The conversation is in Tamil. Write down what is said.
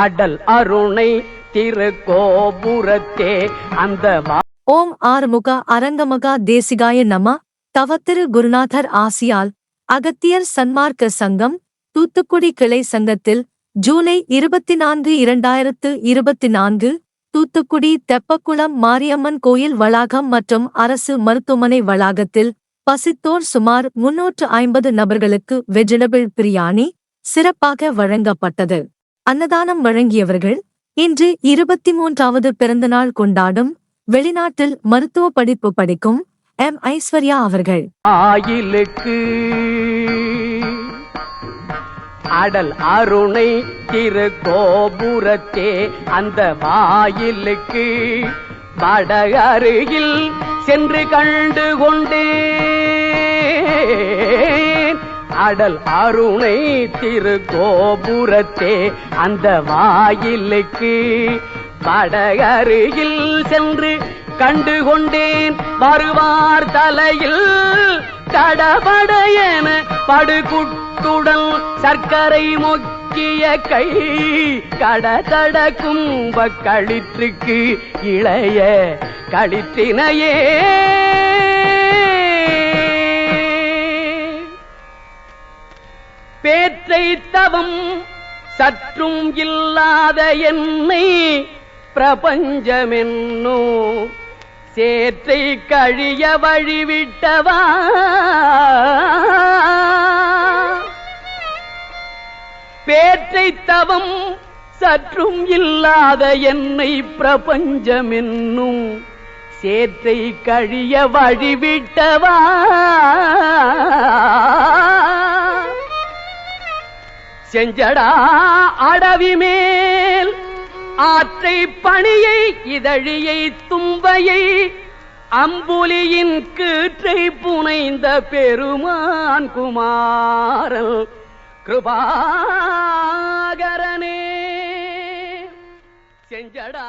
அடல் அருணை திருக்கோபுரத்தே அந்த ஓம் ஆறுமுக அரங்கமகா தேசிகாய நம. தவத்திரு குருநாதர் ஆசியால் அகத்தியர் சன்மார்க்க சங்கம் தூத்துக்குடி கிளை சங்கத்தில் ஜூலை 24, 2024 தூத்துக்குடி தெப்பக்குளம் மாரியம்மன் கோயில் வளாகம் மற்றும் அரசு மருத்துவமனை வளாகத்தில் பசித்தோர் சுமார் 350 நபர்களுக்கு வெஜிடபிள் பிரியாணி சிறப்பாக வழங்கப்பட்டது. அன்னதானம் வழங்கியவர்கள் இன்று 23வது பிறந்தநாள் கொண்டாடும் வெளிநாட்டில் மருத்துவ படிப்பு படிக்கும் எம். ஐஸ்வர்யா அவர்கள். ஆயிலுக்கு அடல் அருணை திருக்கோபுரத்தே அந்த வாயிலுக்கு வட அருகில் சென்று கண்டு கொண்டேன். அடல் அருணை திருக்கோபுரத்தே அந்த வாயிலுக்கு வட அருகில் சென்று கண்டு கொண்டேன். வருவார் தலையில் தடபடையென படுகுட்டுடன் சர்க்கரை மொக்கிய கை கடதட கும்ப களிற்றுக்கு இளைய களிற்றினையே பேற்றை தவம் சற்றும் இல்லாத என்னை பிரபஞ்சமென்னோ சேற்றை கழிய வழிவிட்டவா பேற்றை தவம் சற்றும் இல்லாத என்னை பிரபஞ்சமென்னும் சேற்றை கழிய வழிவிட்டவா செஞ்சடா அடவி மேல் ஆற்றை பணியை இதழியை தும்பையை அம்புலியின் கீற்றை புனைந்த பெருமான் குமாரன் கிருபாகரனே செஞ்சடா